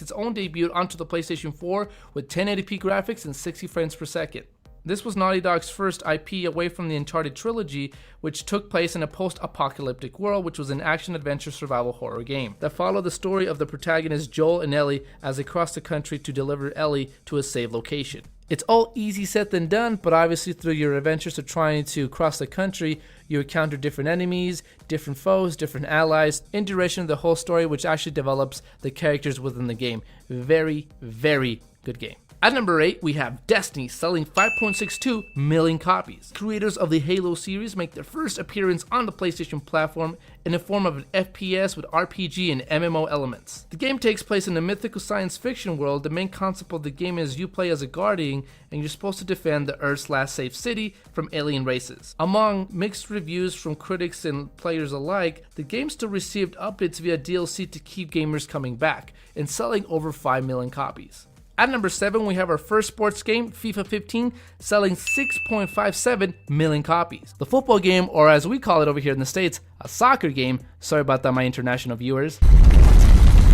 its own debut onto the PlayStation 4 with 1080p graphics and 60 frames per second. This was Naughty Dog's first IP away from the Uncharted trilogy, which took place in a post-apocalyptic world, which was an action-adventure survival horror game that followed the story of the protagonists Joel and Ellie as they crossed the country to deliver Ellie to a safe location. It's all easy said than done, but obviously through your adventures of trying to cross the country, you encounter different enemies, different foes, different allies, in duration of the whole story, which actually develops the characters within the game. Very, very good game. At number 8, we have Destiny, selling 5.62 million copies. Creators of the Halo series make their first appearance on the PlayStation platform in the form of an FPS with RPG and MMO elements. The game takes place in a mythical science fiction world. The main concept of the game is you play as a guardian and you're supposed to defend the Earth's last safe city from alien races. Among mixed reviews from critics and players alike, the game still received updates via DLC to keep gamers coming back and selling over 5 million copies. At number 7, we have our first sports game, FIFA 15, selling 6.57 million copies. The football game, or as we call it over here in the States, a soccer game. Sorry about that, my international viewers.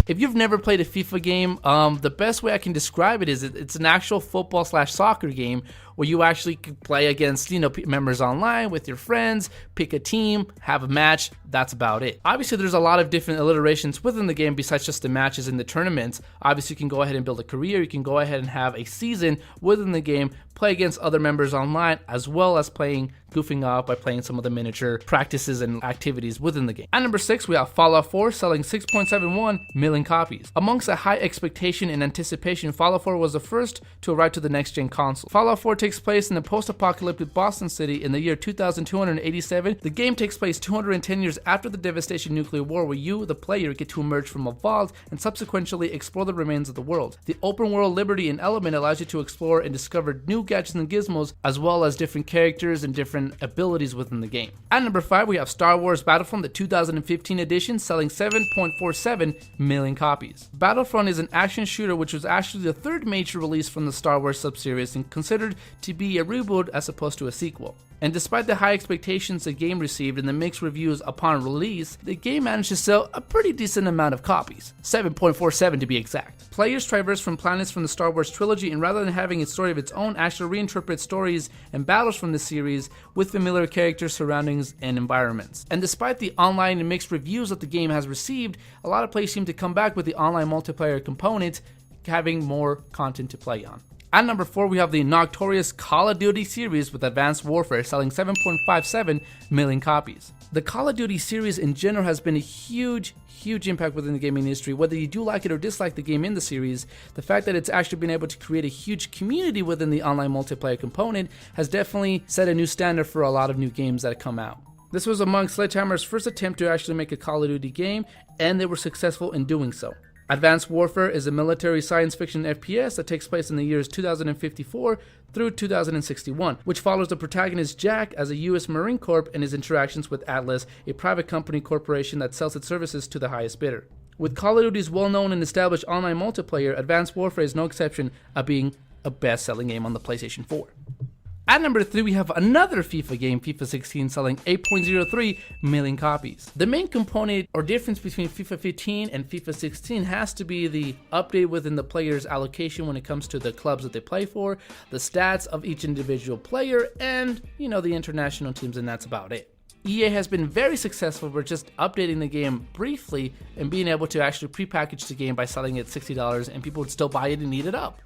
If you've never played a FIFA game, the best way I can describe it is it's an actual football/soccer game where you actually can play against, members online with your friends, pick a team, have a match. That's about it. Obviously, there's a lot of different alliterations within the game besides just the matches and the tournaments. Obviously, you can go ahead and build a career. You can go ahead and have a season within the game, play against other members online, as well as goofing off by playing some of the miniature practices and activities within the game. At number 6, we have Fallout 4, selling 6.71 million copies. Amongst a high expectation and anticipation, Fallout 4 was the first to arrive to the next-gen console. Fallout 4 takes place in the post-apocalyptic Boston City in the year 2287. The game takes place 210 years after the devastating nuclear war, where you, the player, get to emerge from a vault and subsequently explore the remains of the world. The open-world liberty and element allows you to explore and discover new gadgets and gizmos, as well as different characters and different abilities within the game. At number 5, we have Star Wars Battlefront, the 2015 edition, selling 7.47 million copies. Battlefront is an action shooter which was actually the third major release from the Star Wars subseries and considered to be a reboot as opposed to a sequel. And despite the high expectations the game received and the mixed reviews upon release, the game managed to sell a pretty decent amount of copies, 7.47 to be exact. Players traverse from planets from the Star Wars trilogy, and rather than having a story of its own, actually reinterpret stories and battles from the series with familiar characters, surroundings, and environments. And despite the online and mixed reviews that the game has received, a lot of players seem to come back with the online multiplayer component, having more content to play on. At number 4, we have the notorious Call of Duty series with Advanced Warfare, selling 7.57 million copies. The Call of Duty series in general has been a huge impact within the gaming industry. Whether you do like it or dislike the game in the series, the fact that it's actually been able to create a huge community within the online multiplayer component has definitely set a new standard for a lot of new games that come out. This was among Sledgehammer's first attempt to actually make a Call of Duty game, and they were successful in doing so. Advanced Warfare is a military science fiction FPS that takes place in the years 2054 through 2061, which follows the protagonist Jack as a U.S. Marine Corps and his interactions with Atlas, a private company corporation that sells its services to the highest bidder. With Call of Duty's well-known and established online multiplayer, Advanced Warfare is no exception of being a best-selling game on the PlayStation 4. At number 3, we have another FIFA game, FIFA 16, selling 8.03 million copies. The main component or difference between FIFA 15 and FIFA 16 has to be the update within the player's allocation when it comes to the clubs that they play for, the stats of each individual player, and, the international teams, and that's about it. EA has been very successful with just updating the game briefly and being able to actually prepackage the game by selling it $60, and people would still buy it and eat it up.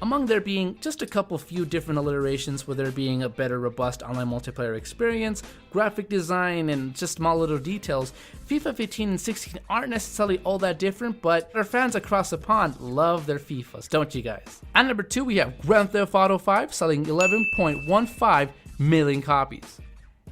Among there being just a few different alliterations, with there being a better, robust online multiplayer experience, graphic design, and just small little details, FIFA 15 and 16 aren't necessarily all that different, but our fans across the pond love their FIFAs, don't you guys? At number 2, we have Grand Theft Auto 5, selling 11.15 million copies.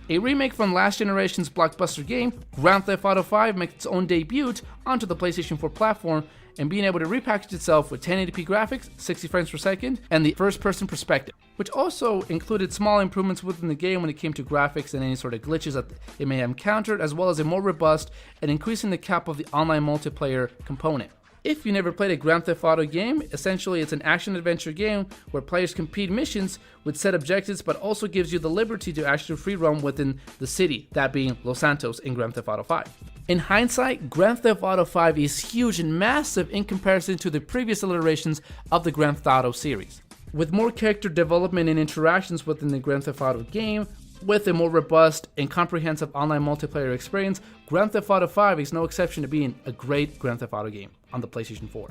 A remake from last generation's blockbuster game, Grand Theft Auto 5 makes its own debut onto the PlayStation 4 platform, and being able to repackage itself with 1080p graphics, 60 frames per second, and the first-person perspective, which also included small improvements within the game when it came to graphics and any sort of glitches that it may have encountered, as well as a more robust and increasing the cap of the online multiplayer component. If you never played a Grand Theft Auto game, essentially it's an action-adventure game where players complete missions with set objectives, but also gives you the liberty to actually free roam within the city, that being Los Santos in Grand Theft Auto 5. In hindsight, Grand Theft Auto 5 is huge and massive in comparison to the previous iterations of the Grand Theft Auto series. With more character development and interactions within the Grand Theft Auto game, with a more robust and comprehensive online multiplayer experience, Grand Theft Auto 5 is no exception to being a great Grand Theft Auto game on the PlayStation 4.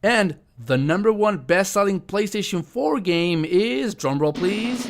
And the #1 best-selling PlayStation 4 game is, drumroll please,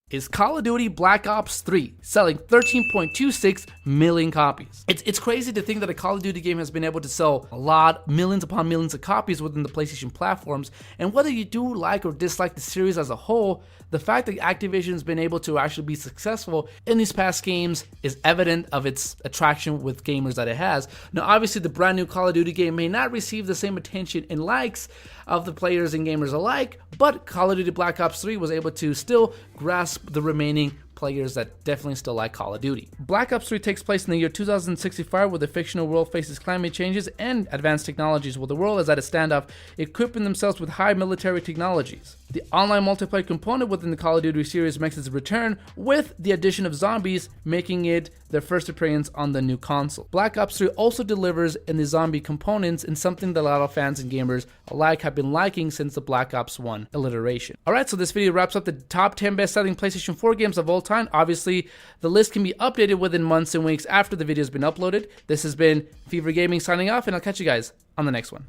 is Call of Duty Black Ops 3, selling 13.26 million copies. It's crazy to think that a Call of Duty game has been able to sell a lot, millions upon millions of copies within the PlayStation platforms, and whether you do like or dislike the series as a whole, the fact that Activision has been able to actually be successful in these past games is evident of its attraction with gamers that it has. Now, obviously, the brand new Call of Duty game may not receive the same attention and likes of the players and gamers alike, but Call of Duty Black Ops 3 was able to still grasp the remaining players that definitely still like Call of Duty. Black Ops 3 takes place in the year 2065, where the fictional world faces climate changes and advanced technologies, while the world is at a standoff, equipping themselves with high military technologies. The online multiplayer component within the Call of Duty series makes its return with the addition of zombies, making it their first appearance on the new console. Black Ops 3 also delivers in the zombie components, in something that a lot of fans and gamers alike have been liking since the Black Ops 1 iteration. Alright, so this video wraps up the top 10 best-selling PlayStation 4 games of all time. Obviously, the list can be updated within months and weeks after the video has been uploaded. This has been Fever Gaming signing off, and I'll catch you guys on the next one.